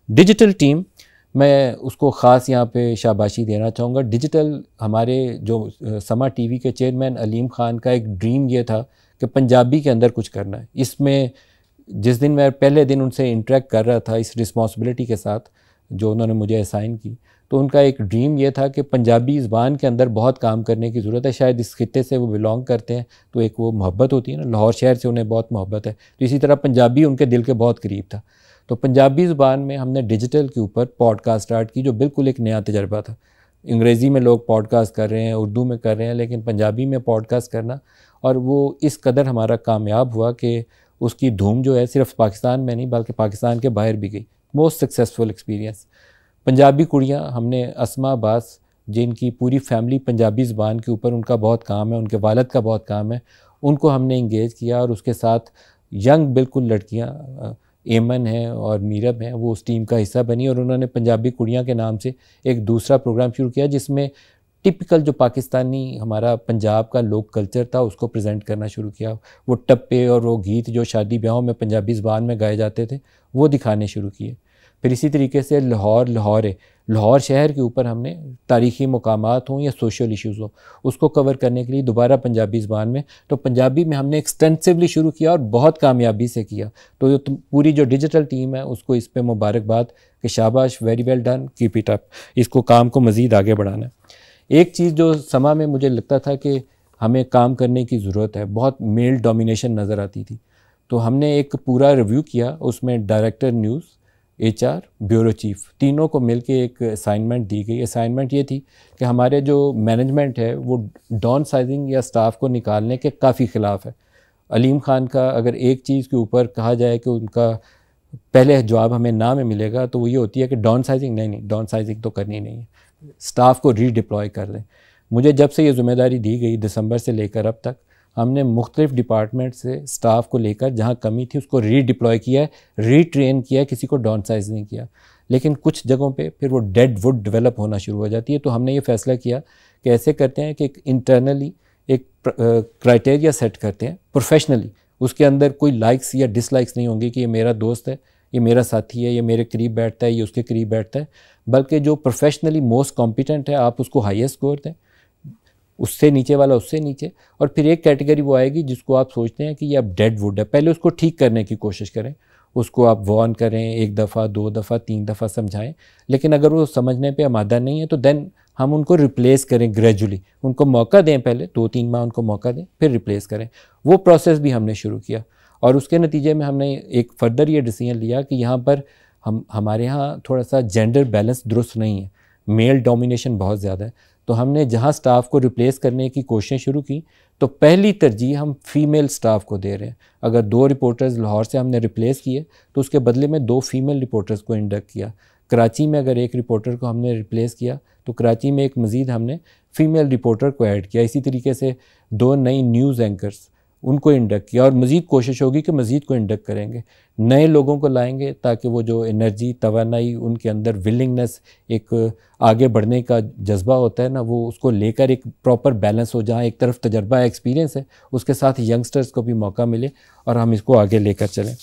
Digital team, मैं उसको ख़ास यहाँ पे शाबाशी देना चाहूँगा। डिजिटल हमारे जो समा टीवी के चेयरमैन अलीम ख़ान का एक ड्रीम ये था कि पंजाबी के अंदर कुछ करना है। इसमें जिस दिन मैं पहले दिन उनसे इंटरेक्ट कर रहा था इस रिस्पॉन्सिबिलिटी के साथ जो उन्होंने मुझे असाइन की, तो उनका एक ड्रीम ये था कि पंजाबी ज़बान के अंदर बहुत काम करने की ज़रूरत है। शायद इस खित्ते से वो बिलोंग करते हैं तो एक वो मोहब्बत होती है ना, लाहौर शहर से उन्हें बहुत मोहब्बत है, तो इसी तरह पंजाबी उनके दिल के बहुत करीब था। तो पंजाबी ज़बान में हमने डिजिटल के ऊपर पॉडकास्ट स्टार्ट की जो बिल्कुल एक नया तजर्बा था। अंग्रेज़ी में लोग पॉडकास्ट कर रहे हैं, उर्दू में कर रहे हैं, लेकिन पंजाबी में पॉडकास्ट करना, और वो इस कदर हमारा कामयाब हुआ कि उसकी धूम जो है सिर्फ पाकिस्तान में नहीं बल्कि पाकिस्तान के बाहर भी गई। Most successful experience. पंजाबी कुड़ियाँ हमने अस्मा अब्बास, जिनकी पूरी फैमिली पंजाबी ज़बान के ऊपर उनका बहुत काम है, उनके वालिद का बहुत काम है, उनको हमने इंगेज किया और उसके साथ यंग बिल्कुल लड़कियाँ एमन है और मीरब हैं, वो उस टीम का हिस्सा बनी और उन्होंने पंजाबी कुड़ियाँ के नाम से एक दूसरा प्रोग्राम शुरू किया जिसमें टिपिकल जो पाकिस्तानी हमारा पंजाब का लोक कल्चर था उसको प्रेजेंट करना शुरू किया। वो टप्पे और वो गीत जो शादी ब्याहों में पंजाबी ज़बान में गाए जाते थे वो दिखाने शुरू किए। फिर इसी तरीके से लाहौर शहर के ऊपर हमने तारीख़ी मकामात हों या सोशल इश्यूज़ हों उसको कवर करने के लिए दोबारा पंजाबी ज़बान में, तो पंजाबी में हमने एक्सटेंसिवली शुरू किया और बहुत कामयाबी से किया। तो पूरी जो डिजिटल टीम है उसको इस पर मुबारकबाद कि शाबाश, very well done, keep it up, इसको काम को मज़ीद आगे बढ़ाना है। एक चीज़ जो समा में मुझे लगता था कि हमें काम करने की ज़रूरत है, बहुत मेल डोमिनेशन नज़र आती थी, तो हमने एक पूरा रिव्यू किया। उसमें director news, HR, bureau chief तीनों को मिलके एक असाइनमेंट दी गई। असाइनमेंट ये थी कि हमारे जो मैनेजमेंट है वो डाउन साइजिंग या स्टाफ को निकालने के काफ़ी ख़िलाफ़ है। अलीम ख़ान का अगर एक चीज़ के ऊपर कहा जाए कि उनका पहले जवाब हमें ना में मिलेगा तो वो ये होती है कि डाउन साइजिंग नहीं, डाउन साइजिंग तो करनी नहीं है, स्टाफ को रीडिप्लॉय कर दें। मुझे जब से ये ज़िम्मेदारी दी गई दिसंबर से लेकर अब तक हमने मुख्तलिफ़ डिपार्टमेंट से स्टाफ को लेकर जहाँ कमी थी उसको रीडिप्लॉय किया है, रीट्रेन किया है, किसी को डाउन साइज नहीं किया। लेकिन कुछ जगहों पे फिर वो डेड वुड डेवलप होना शुरू हो जाती है, तो हमने ये फ़ैसला किया कि ऐसे करते हैं कि एक इंटरनली एक क्राइटेरिया सेट करते हैं प्रोफेशनली, उसके अंदर कोई लाइक्स या डिसलाइक्स नहीं होंगी कि ये मेरा दोस्त है, ये मेरा साथी है, ये मेरे करीब बैठता है, ये उसके करीब बैठता है, बल्कि जो प्रोफेशनली मोस्ट कॉम्पिटेंट है आप उसको हाईएस्ट स्कोर दें, उससे नीचे वाला उससे नीचे, और फिर एक कैटेगरी वो आएगी जिसको आप सोचते हैं कि ये अब डेड वुड है, पहले उसको ठीक करने की कोशिश करें, उसको आप वार्न करें, 1 दफ़ा 2 दफ़ा 3 दफ़ा समझाएं, लेकिन अगर वो समझने पे आमादा नहीं है तो देन हम उनको रिप्लेस करें ग्रेजुअली, उनको मौका दें, पहले 2-3 माह उनको मौका दें फिर रिप्लेस करें। वो प्रोसेस भी हमने शुरू किया और उसके नतीजे में हमने एक फ़र्दर ये डिसीजन लिया कि यहाँ पर हमारे यहाँ थोड़ा सा जेंडर बैलेंस दुरुस्त नहीं है, मेल डोमिनेशन बहुत ज़्यादा है, तो हमने जहाँ स्टाफ को रिप्लेस करने की कोशिशें शुरू की तो पहली तरजीह हम फीमेल स्टाफ को दे रहे हैं। अगर 2 रिपोर्टर्स लाहौर से हमने रिप्लेस किए तो उसके बदले में 2 फीमेल रिपोर्टर्स को इंडक्ट किया। कराची में अगर 1 रिपोर्टर को हमने रिप्लेस किया तो कराची में एक मज़ीद हमने फ़ीमेल रिपोर्टर को ऐड किया। इसी तरीके से 2 नई न्यूज़ एंकर्स उनको इंडक्ट किया और मज़ीद कोशिश होगी कि मज़ीद को इंडक्ट करेंगे, नए लोगों को लाएंगे ताकि वो जो एनर्जी, तवानाई, उनके अंदर विलिंगनेस, एक आगे बढ़ने का जज्बा होता है ना, वो उसको लेकर एक प्रॉपर बैलेंस हो, जहाँ एक तरफ तजर्बा एक्सपीरियंस है उसके साथ यंगस्टर्स को भी मौका मिले और हम इसको आगे लेकर चलें।